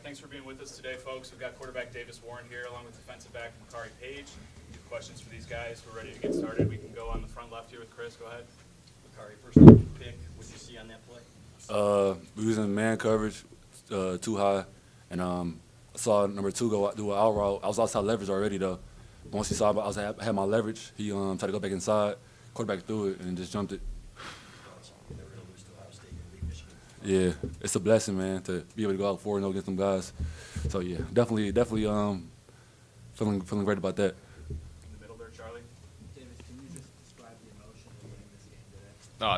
Thanks for being with us today, folks. We've got quarterback Davis Warren here, along with defensive back Makari Paige. Questions for these guys. We're ready to get started. We can go on the front left here with Chris. Go ahead. Makari, first pick. What did you see on that play? We was in man coverage, too high, and I saw number 2 do an out route. I was outside leverage already though. Once he saw I had my leverage, he tried to go back inside, quarterback threw it, and just jumped it. They were going to lose to Ohio State and beat Michigan. Yeah, it's a blessing, man, to be able to go out 4-0 against them guys. So yeah, definitely feeling great about that. In the middle there, Charlie. Davis, can you just describe the emotion of winning this game today?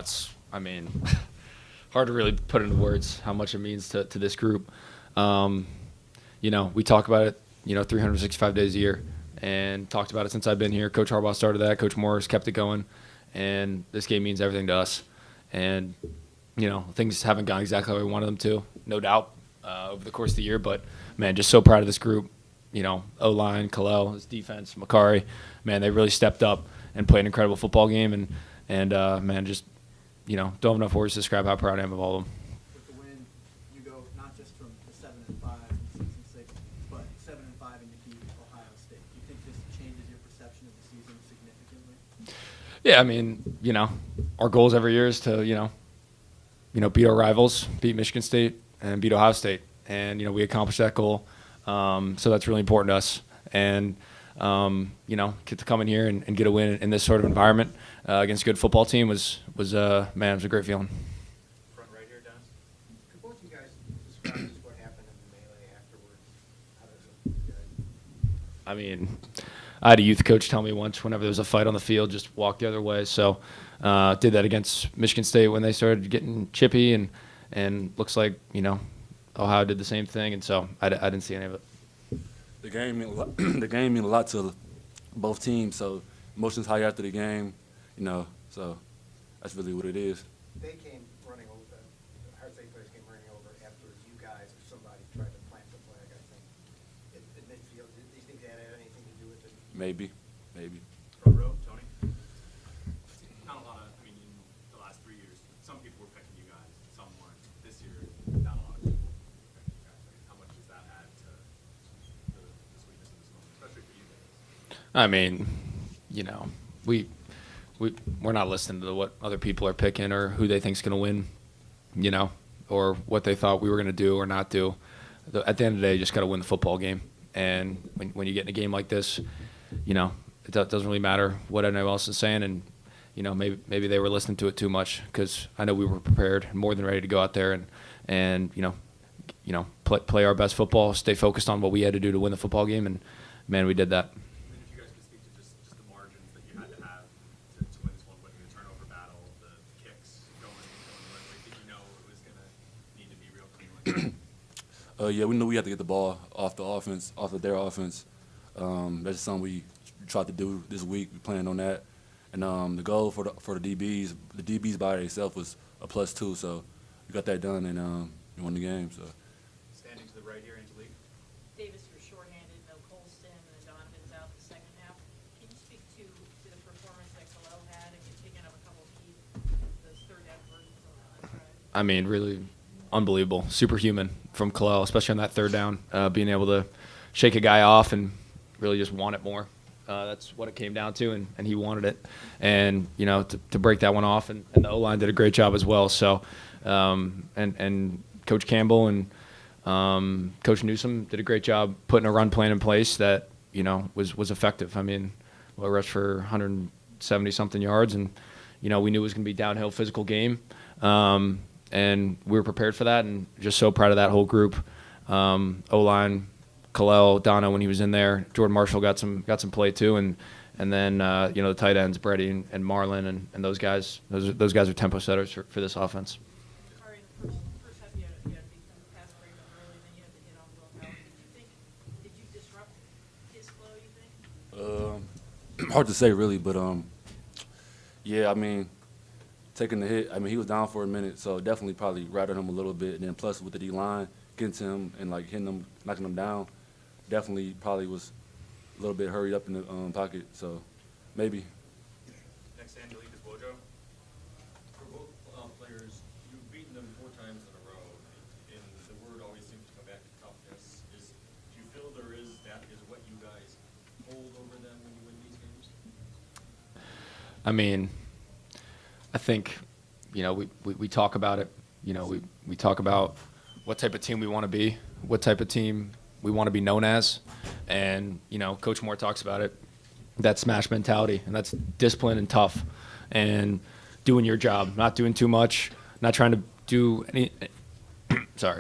It's hard to really put into words how much it means to this group. We talk about it, 365 days a year, and talked about it since I've been here. Coach Harbaugh started that. Coach Morris kept it going, and this game means everything to us. And, things haven't gone exactly how we wanted them to, no doubt, over the course of the year. But, man, just so proud of this group. O-line, Kalel, his defense, Makari. Man, they really stepped up and played an incredible football game. And man, just, don't have enough words to describe how proud I am of all of them. With the win, you go not just from the 7-5 and 6-6, but 7-5 and you beat Ohio State. Do you think this changes your perception of the season significantly? Yeah, our goals every year is to, beat our rivals, beat Michigan State, and beat Ohio State. And, we accomplished that goal. So that's really important to us. And, get to come in here and get a win in this sort of environment against a good football team was it was a great feeling. Front right here, Dennis. Could both you guys describe just what happened in the melee afterwards? How does it look good? I had a youth coach tell me once whenever there was a fight on the field, just walk the other way. So did that against Michigan State when they started getting chippy, and looks like, Ohio did the same thing, and so I didn't see any of it. The game mean a lot. The game mean a lot to both teams. So emotions high after the game, So that's really what it is. They came running over. The Ohio State players came running over afterwards. You guys or somebody tried to plant the flag. I think at midfield. Did these things had anything to do with it? Maybe. Front row, Tony. Not a lot of, in the last 3 years, some people were picking you guys, some weren't. This year, not a lot of people were picking you guys. How much does that add to the sweetness of this moment, especially for you guys? We're not listening to what other people are picking or who they think's going to win, or what they thought we were going to do or not do. At the end of the day, you just got to win the football game. And when you get in a game like this, it doesn't really matter what anyone else is saying. And, maybe they were listening to it too much, because I know we were prepared and more than ready to go out there and play our best football, stay focused on what we had to do to win the football game. And, man, we did that. If you guys could speak to just the margins that you had to have to win this one, whether the turnover battle, the kicks going right, did you know it was going to need to be real clean like that? Yeah, we knew we had to get the ball off the offense, off of their offense. That's just something we tried to do this week. We planned on that, and the goal for the DBs by themselves was a +2. So we got that done, and we won the game. So. Standing to the right here, Angelique. Davis, you're shorthanded, no Colston, and then Donovan's out the second half. Can you speak to the performance that Kalel had and picking up a couple of those third down versions on that last drive? Really unbelievable, superhuman from Kalel, especially on that third down, being able to shake a guy off and really just want it more. That's what it came down to, and he wanted it. And, to break that one off, and the O-line did a great job as well. So, and Coach Campbell and Coach Newsom did a great job putting a run plan in place that, was effective. We rushed for 170-something yards, and, we knew it was going to be a downhill physical game. And we were prepared for that, and just so proud of that whole group. O-line, Kalel, Donna when he was in there. Jordan Marshall got some play too, and then the tight ends, Brady and Marlon and those guys. Those guys are tempo setters for this offense. Sorry, in the first half you had a big pass breakup early, then you had to hit on Will Howard. Did you disrupt his flow, you think? Hard to say really, but yeah, taking the hit. He was down for a minute, so definitely probably rattled him a little bit, and then plus with the D line getting to him and hitting him, knocking him down, definitely probably was a little bit hurried up in the pocket. So maybe. Next, Angelique is Wojo. For both players, you've beaten them 4 times in a row, and the word always seems to come back to toughness. I mean, I think, we talk about it. We talk about what type of team we want to be, what type of team we want to be known as. And, Coach Moore talks about it. That's smash mentality, and that's discipline and tough and doing your job, not doing too much, not trying to do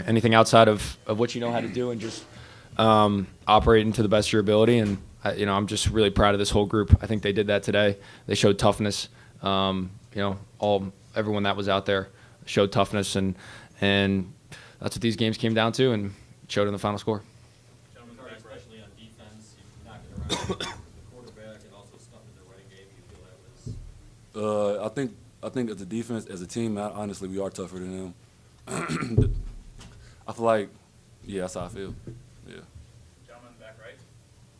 anything outside of what you know how to do, and just operating to the best of your ability. And I'm just really proud of this whole group. I think they did that today. They showed toughness. Everyone that was out there showed toughness, and that's what these games came down to, and showed in the final score. Gentlemen, Makari, back right. especially on defense, you knocked it around the quarterback and also stuff in the running game. You feel that was I think as a defense, as a team, honestly, we are tougher than them. I feel like, yeah, that's how I feel. Yeah. Gentlemen, back right.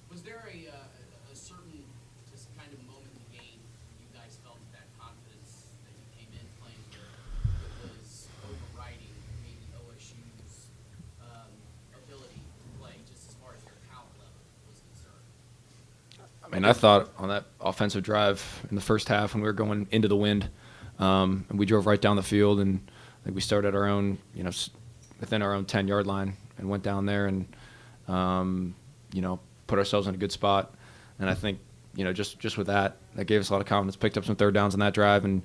Was there a certain just kind of moment in the game you guys felt that confidence that you came in playing with that was overriding maybe OSU's ability to play just as far as their talent level was concerned? I mean, I thought on that offensive drive in the first half when we were going into the wind, and we drove right down the field, and I think we started our own, within our own 10-yard line, and went down there and, put ourselves in a good spot. And I think, just with that gave us a lot of confidence. Picked up some third downs on that drive, and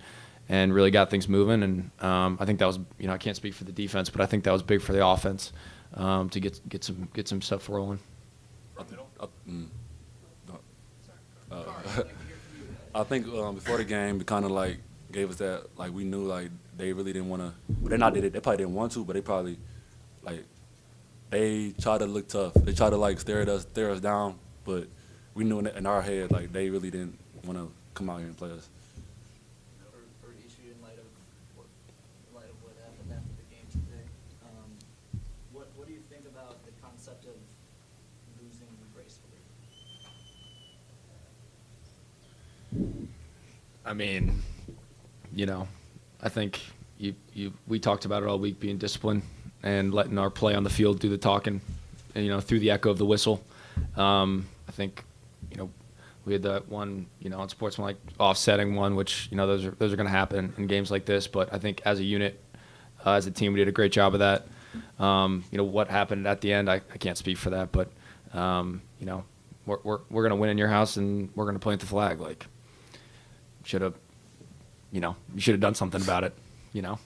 really got things moving. And I think that was, I can't speak for the defense, but I think that was big for the offense to get some stuff rolling. I think before the game, it kind of gave us that, we knew they really didn't want to. They probably didn't want to, but they probably they tried to look tough. They tried to stare us down, but we knew in our head they really didn't want to come out here and play us. For each of you, in light of what happened after the game today, what do you think about the concept of losing gracefully? I mean, I think we talked about it all week, being disciplined and letting our play on the field do the talking, through the echo of the whistle. I think, we had that one, on sportsmanlike offsetting one, which, those are going to happen in games like this. But I think as a unit, as a team, we did a great job of that. What happened at the end, I can't speak for that, but we're going to win in your house, and we're going to plant the flag. You should have done something about it. All right,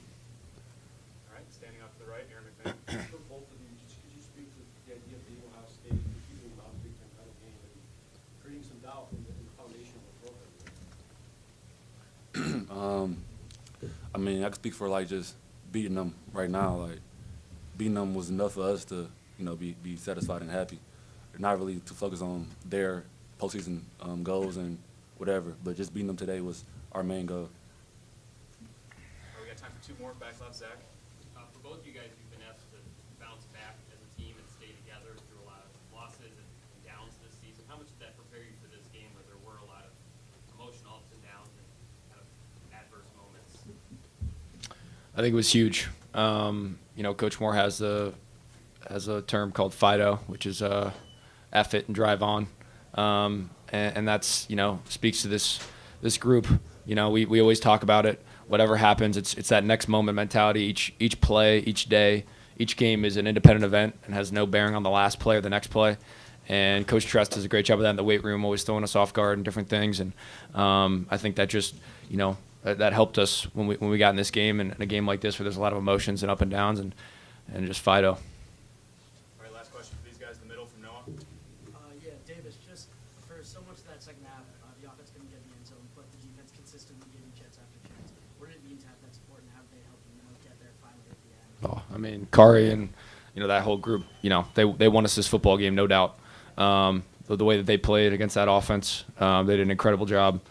standing up to the right, Aaron McMahon. For both of you, could you speak to the idea of being Ohio State, competing about the Big Ten title game, and creating some doubt in the foundation of the program? I mean, I can speak for just beating them right now. Beating them was enough for us to be satisfied and happy. Not really to focus on their postseason goals and whatever, but just beating them today was our main goal. We got time for two more. Back left, Zach. For both of you guys, you've been asked to bounce back as a team and stay together through a lot of losses and downs this season. How much did that prepare you for this game, where there were a lot of emotional ups and downs and kind of adverse moments? I think it was huge. Coach Moore has a term called FIDO, which is F it and drive on, and that's speaks to this group. We always talk about it. Whatever happens, it's that next moment mentality. Each play, each day, each game is an independent event and has no bearing on the last play or the next play. And Coach Trest does a great job of that in the weight room, always throwing us off guard and different things. And I think that just that helped us when we got in this game, and in a game like this where there's a lot of emotions and up and downs, and just FIDO. All right, last question for these guys in the middle from Noah. Yeah, Davis, just for so much of that second half, the offense couldn't get in the end zone, but the defense consistently giving chance after chance. What did it mean to have that support, and how did they help you get there finally at the end? Oh, I mean, Kari and that whole group, they won us this football game, no doubt. The way that they played against that offense, they did an incredible job.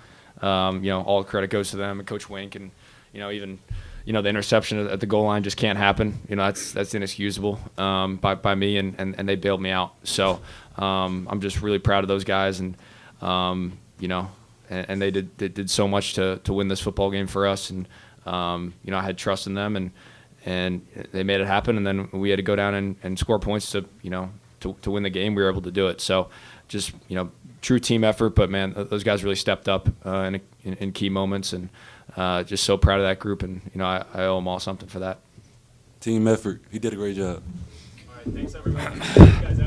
All credit goes to them and Coach Wink, and even the interception at the goal line just can't happen. That's inexcusable by me, and they bailed me out. So I'm just really proud of those guys, and and they did so much to win this football game for us, and I had trust in them, and they made it happen. And then we had to go down and score points to win the game. We were able to do it. So just true team effort. But man, those guys really stepped up in key moments, and just so proud of that group. And I owe them all something for that. Team effort. He did a great job. All right, thanks everybody. You guys out.